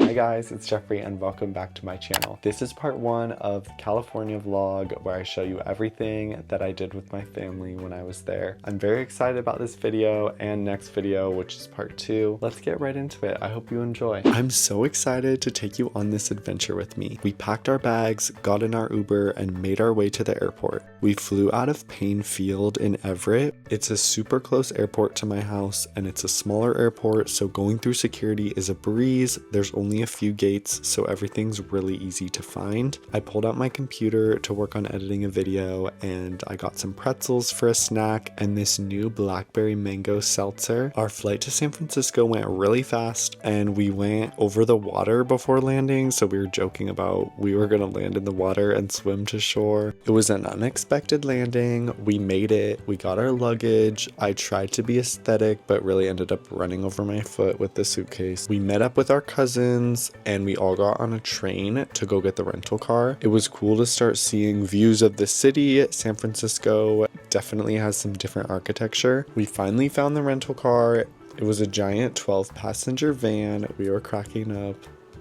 Hi guys, it's Jeffrey and welcome back to my channel. This is part one of California vlog where I show you everything that I did with my family when I was there. I'm very excited about this video and next video, which is part two. Let's get right into it. I hope you enjoy. I'm so excited to take you on this adventure with me. We packed our bags, got in our Uber, and made our way to the airport. We flew out of Payne Field in Everett. It's a super close airport to my house and it's a smaller airport, so going through security is a breeze. There's only a few gates, so everything's really easy to find. I pulled out my computer to work on editing a video and I got some pretzels for a snack and this new blackberry mango seltzer. Our flight to San Francisco went really fast and we went over the water before landing, so we were joking about we were gonna land in the water and swim to shore. It was an unexpected landing. We made it. We got our luggage. I tried to be aesthetic but really ended up running over my foot with the suitcase. We met up with our cousins and we all got on a train to go get the rental car. It was cool to start seeing views of the city. San Francisco definitely has some different architecture. We finally found the rental car. It was a giant 12-passenger van. We were cracking up.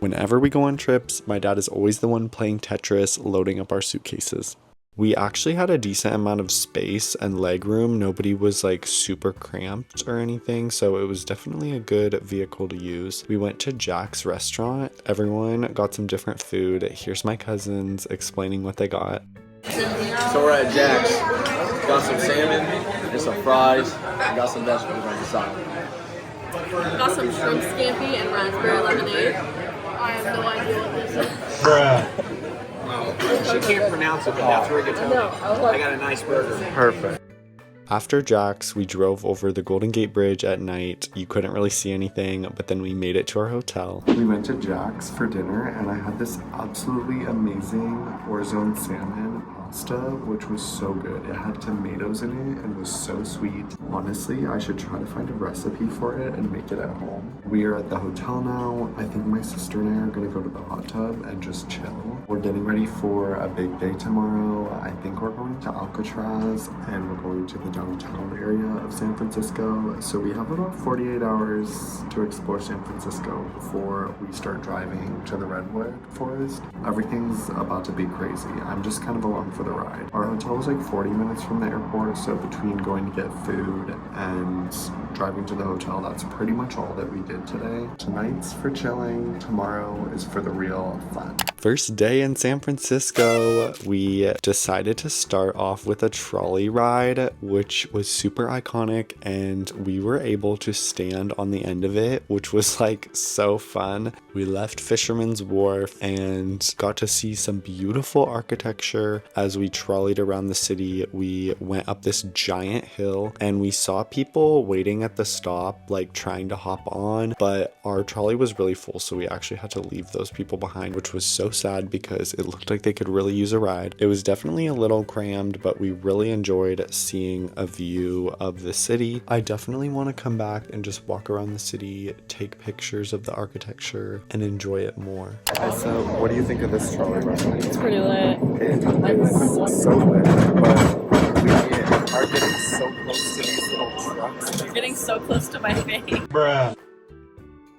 Whenever we go on trips, my dad is always the one playing Tetris, loading up our suitcases. We actually had a decent amount of space and leg room. Nobody was like super cramped or anything, so it was definitely a good vehicle to use. We went to Jack's restaurant. Everyone got some different food. Here's my cousins explaining what they got. So we're at Jack's. Got some salmon and some fries. And got some vegetables on the side. Got some shrimp scampi and raspberry lemonade. I have no idea what this is. Bruh. She can't pronounce it, but that's rigatoni. No, I got a nice burger. Perfect. After Jack's, we drove over the Golden Gate Bridge at night. You couldn't really see anything, but then we made it to our hotel. We went to Jack's for dinner and I had this absolutely amazing orzo salmon pasta, which was so good. It had tomatoes in it and was so sweet. Honestly, I should try to find a recipe for it and make it at home. We are at the hotel now. I think my sister and I are gonna go to the hot tub and just chill. We're getting ready for a big day tomorrow. I think we're going to Alcatraz and we're going to the downtown area of San Francisco. So we have about 48 hours to explore San Francisco before we start driving to the Redwood Forest. Everything's about to be crazy. I'm just kind of along for the ride. Our hotel is like 40 minutes from the airport, so between going to get food and driving to the hotel, that's pretty much all that we did today. Tonight's for chilling, tomorrow is for the real fun. First day in San Francisco, we decided to start off with a trolley ride, which was super iconic, and we were able to stand on the end of it, which was like so fun. We left Fisherman's Wharf and got to see some beautiful architecture. As we trolleyed around the city, we went up this giant hill and we saw people waiting at the stop, like trying to hop on, but our trolley was really full, so we actually had to leave those people behind, which was so sad because it looked like they could really use a ride. It was definitely a little crammed, but we really enjoyed seeing a view of the city. I definitely want to come back and just walk around the city, take pictures of the architecture, and enjoy it more. So what do you think of this trolley ride? It's pretty lit. It's so lit, but we are getting so close to these little trucks. You're getting so close to my face. Bruh.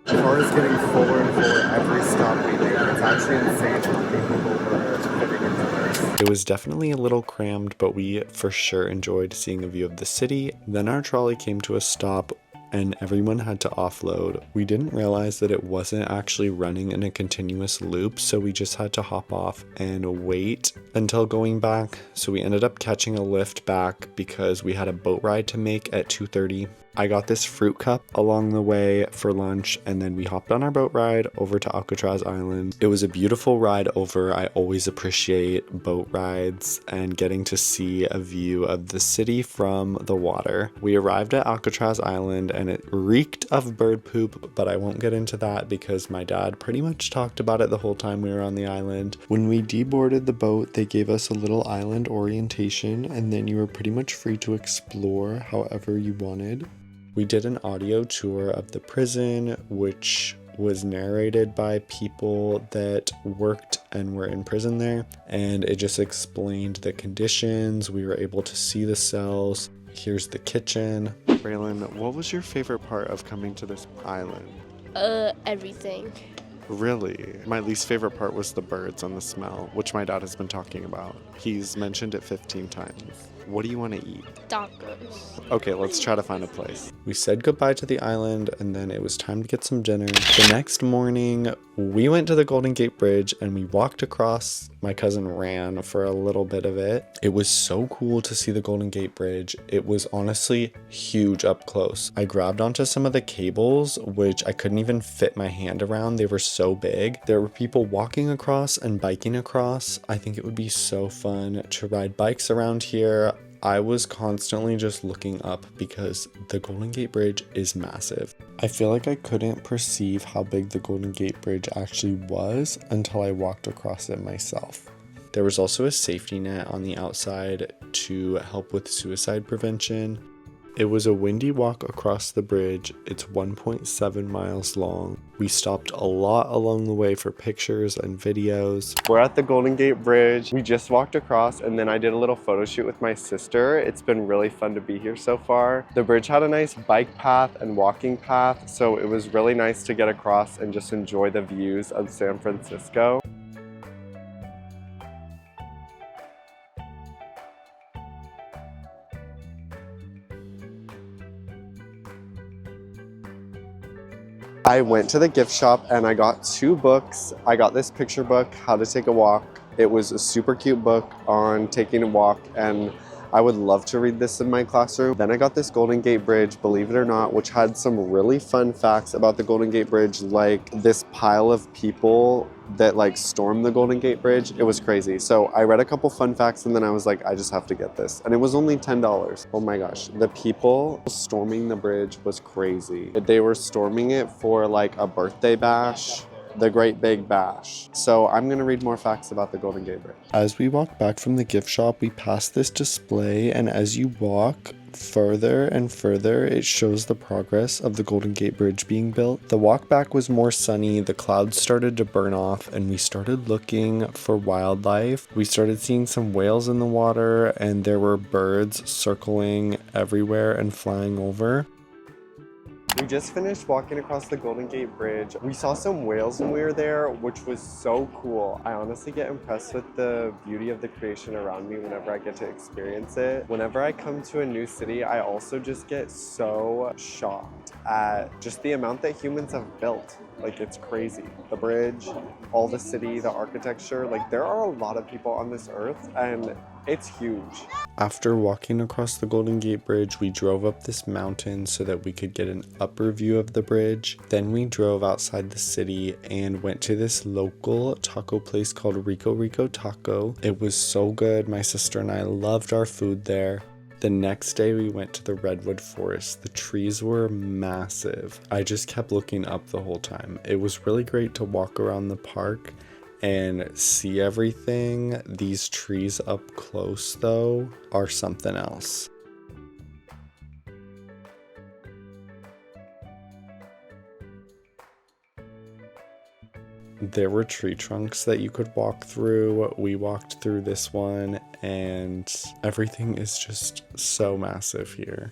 The car is getting fuller and fuller every stop we make. It's actually insane how many people we're fitting into this. It was definitely a little crammed, but we for sure enjoyed seeing a view of the city. Then our trolley came to a stop and everyone had to offload. We didn't realize that it wasn't actually running in a continuous loop, so we just had to hop off and wait until going back. So we ended up catching a lift back because we had a boat ride to make at 2:30. I got this fruit cup along the way for lunch, and then we hopped on our boat ride over to Alcatraz Island. It was a beautiful ride over. I always appreciate boat rides and getting to see a view of the city from the water. We arrived at Alcatraz Island and it reeked of bird poop, but I won't get into that because my dad pretty much talked about it the whole time we were on the island. When we deboarded the boat, they gave us a little island orientation, and then you were pretty much free to explore however you wanted. We did an audio tour of the prison, which was narrated by people that worked and were in prison there, and it just explained the conditions. We were able to see the cells. Here's the kitchen. Braylon, what was your favorite part of coming to this island? Everything. Really? My least favorite part was the birds and the smell, which my dad has been talking about. He's mentioned it 15 times. What do you want to eat? Tacos. Okay, let's try to find a place. We said goodbye to the island, and then it was time to get some dinner. The next morning, we went to the Golden Gate Bridge and we walked across. My cousin ran for a little bit of it. It was so cool to see the Golden Gate Bridge. It was honestly huge up close. I grabbed onto some of the cables, which I couldn't even fit my hand around. They were so big. There were people walking across and biking across. I think it would be so fun to ride bikes around here. I was constantly just looking up because the Golden Gate Bridge is massive. I feel like I couldn't perceive how big the Golden Gate Bridge actually was until I walked across it myself. There was also a safety net on the outside to help with suicide prevention. It was a windy walk across the bridge. It's 1.7 miles long. We stopped a lot along the way for pictures and videos. We're at the Golden Gate Bridge. We just walked across and then I did a little photo shoot with my sister. It's been really fun to be here so far. The bridge had a nice bike path and walking path, so it was really nice to get across and just enjoy the views of San Francisco. I went to the gift shop and I got 2 books. I got this picture book, How to Take a Walk. It was a super cute book on taking a walk, and I would love to read this in my classroom. Then I got this Golden Gate Bridge, believe it or not, which had some really fun facts about the Golden Gate Bridge, like this pile of people that like stormed the Golden Gate Bridge. It was crazy. So I read a couple fun facts and then I was like, I just have to get this. And it was only $10. Oh my gosh. The people storming the bridge was crazy. They were storming it for like a birthday bash. The Great Big Bash. So I'm gonna read more facts about the Golden Gate Bridge. As we walk back from the gift shop, we pass this display, and as you walk further and further, it shows the progress of the Golden Gate Bridge being built. The walk back was more sunny, the clouds started to burn off, and we started looking for wildlife. We started seeing some whales in the water, and there were birds circling everywhere and flying over. We just finished walking across the Golden Gate Bridge. We saw some whales when we were there, which was so cool. I honestly get impressed with the beauty of the creation around me whenever I get to experience it. Whenever I come to a new city, I also just get so shocked at just the amount that humans have built. Like, it's crazy. The bridge, all the city, the architecture, like there are a lot of people on this earth and it's huge. After walking across the Golden Gate Bridge, we drove up this mountain so that we could get an upper view of the bridge. Then we drove outside the city and went to this local taco place called Rico Rico Taco. It was so good. My sister and I loved our food there. The next day we went to the redwood forest. The trees were massive. I just kept looking up the whole time. It was really great to walk around the park and see everything. These trees up close though are something else. There were tree trunks that you could walk through. We walked through this one and everything is just so massive here.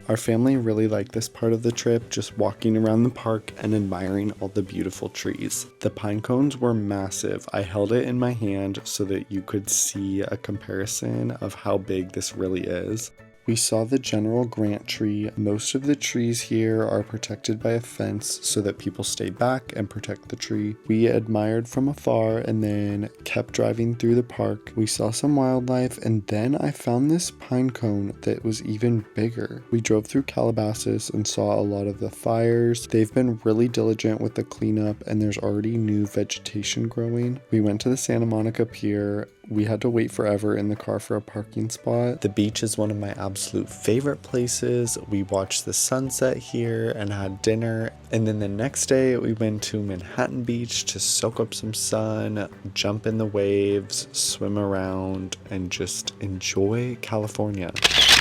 Our family really liked this part of the trip, just walking around the park and admiring all the beautiful trees. The pine cones were massive. I held it in my hand so that you could see a comparison of how big this really is. We saw the General Grant tree. Most of the trees here are protected by a fence so that people stay back and protect the tree. We admired from afar and then kept driving through the park. We saw some wildlife and then I found this pine cone that was even bigger. We drove through Calabasas and saw a lot of the fires. They've been really diligent with the cleanup and there's already new vegetation growing. We went to the Santa Monica Pier. We had to wait forever in the car for a parking spot. The beach is one of my absolute favorite places. We watched the sunset here and had dinner. And then the next day we went to Manhattan Beach to soak up some sun, jump in the waves, swim around, and just enjoy California.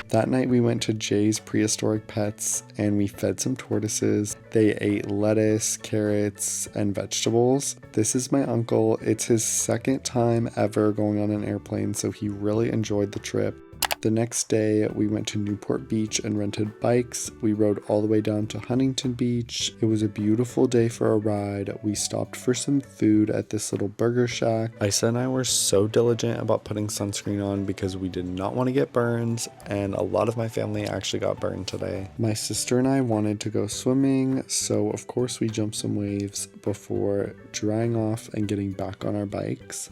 That night we went to Jay's Prehistoric Pets and we fed some tortoises. They ate lettuce, carrots, and vegetables. This is my uncle. It's his second time ever going on an airplane, so he really enjoyed the trip. The next day, we went to Newport Beach and rented bikes. We rode all the way down to Huntington Beach. It was a beautiful day for a ride. We stopped for some food at this little burger shack. Isa and I were so diligent about putting sunscreen on because we did not want to get burns, and a lot of my family actually got burned today. My sister and I wanted to go swimming, so of course we jumped some waves before drying off and getting back on our bikes.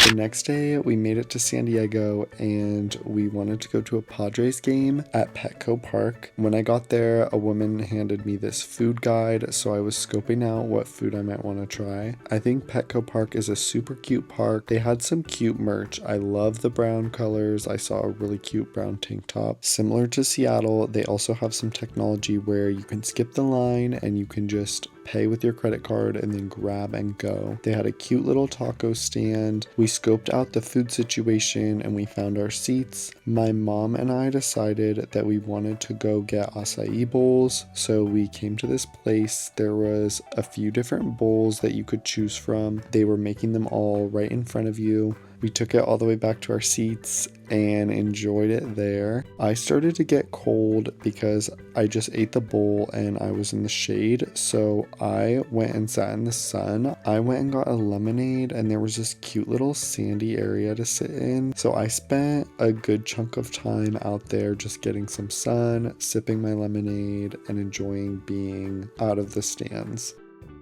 The next day, we made it to San Diego and we wanted to go to a Padres game at Petco Park. When I got there, a woman handed me this food guide, so I was scoping out what food I might want to try. I think Petco Park is a super cute park. They had some cute merch. I love the brown colors. I saw a really cute brown tank top. Similar to Seattle, they also have some technology where you can skip the line and you can just pay with your credit card and then grab and go. They had a cute little taco stand. We scoped out the food situation and we found our seats. My mom and I decided that we wanted to go get acai bowls, so we came to this place. There was a few different bowls that you could choose from. They were making them all right in front of you. We took it all the way back to our seats and enjoyed it there. I started to get cold because I just ate the bowl and I was in the shade, so I went and sat in the sun. I went and got a lemonade and there was this cute little sandy area to sit in. So I spent a good chunk of time out there just getting some sun, sipping my lemonade, and enjoying being out of the stands.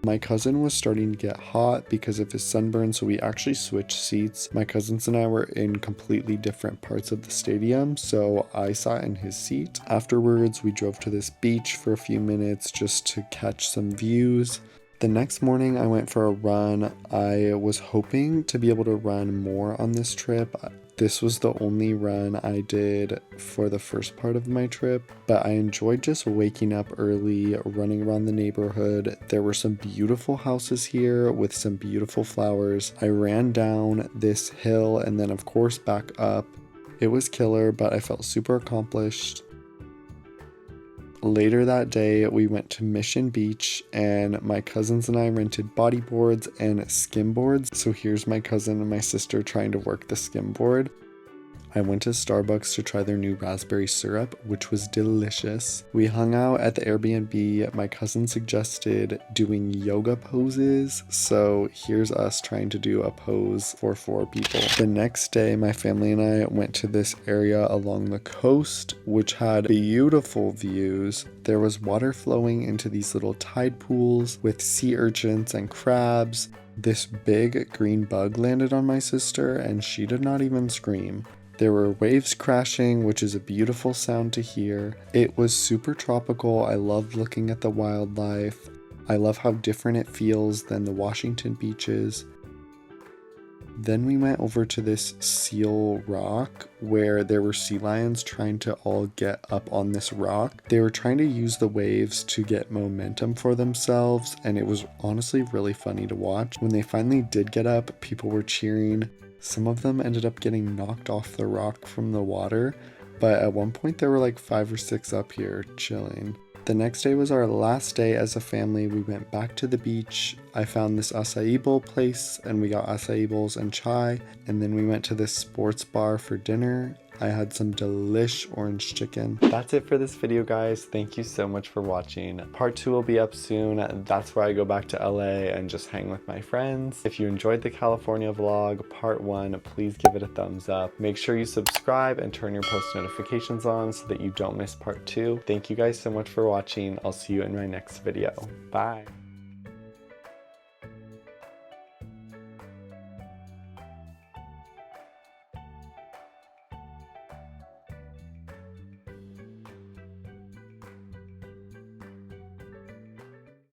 My cousin was starting to get hot because of his sunburn, so we actually switched seats. My cousins and I were in completely different parts of the stadium, so I sat in his seat. Afterwards, we drove to this beach for a few minutes just to catch some views. The next morning, I went for a run. I was hoping to be able to run more on this trip. This was the only run I did for the first part of my trip, but I enjoyed just waking up early, running around the neighborhood. There were some beautiful houses here with some beautiful flowers. I ran down this hill and then of course back up. It was killer, but I felt super accomplished. Later that day, we went to Mission Beach and my cousins and I rented bodyboards and skimboards. So here's my cousin and my sister trying to work the skimboard. I went to Starbucks to try their new raspberry syrup, which was delicious. We hung out at the Airbnb. My cousin suggested doing yoga poses, so here's us trying to do a pose for 4 people. The next day, my family and I went to this area along the coast, which had beautiful views. There was water flowing into these little tide pools with sea urchins and crabs. This big green bug landed on my sister and she did not even scream. There were waves crashing, which is a beautiful sound to hear. It was super tropical. I loved looking at the wildlife. I love how different it feels than the Washington beaches. Then we went over to this seal rock where there were sea lions trying to all get up on this rock. They were trying to use the waves to get momentum for themselves, and it was honestly really funny to watch. When they finally did get up, people were cheering. Some of them ended up getting knocked off the rock from the water, but at one point there were like 5 or 6 up here chilling. The next day was our last day as a family. We went back to the beach. I found this acai bowl place and we got acai bowls and chai, and then we went to this sports bar for dinner. I had some delish orange chicken. That's it for this video, guys. Thank you so much for watching. Part 2 will be up soon. That's where I go back to LA and just hang with my friends. If you enjoyed the California vlog, part 1, please give it a thumbs up. Make sure you subscribe and turn your post notifications on so that you don't miss part 2. Thank you guys so much for watching. I'll see you in my next video. Bye.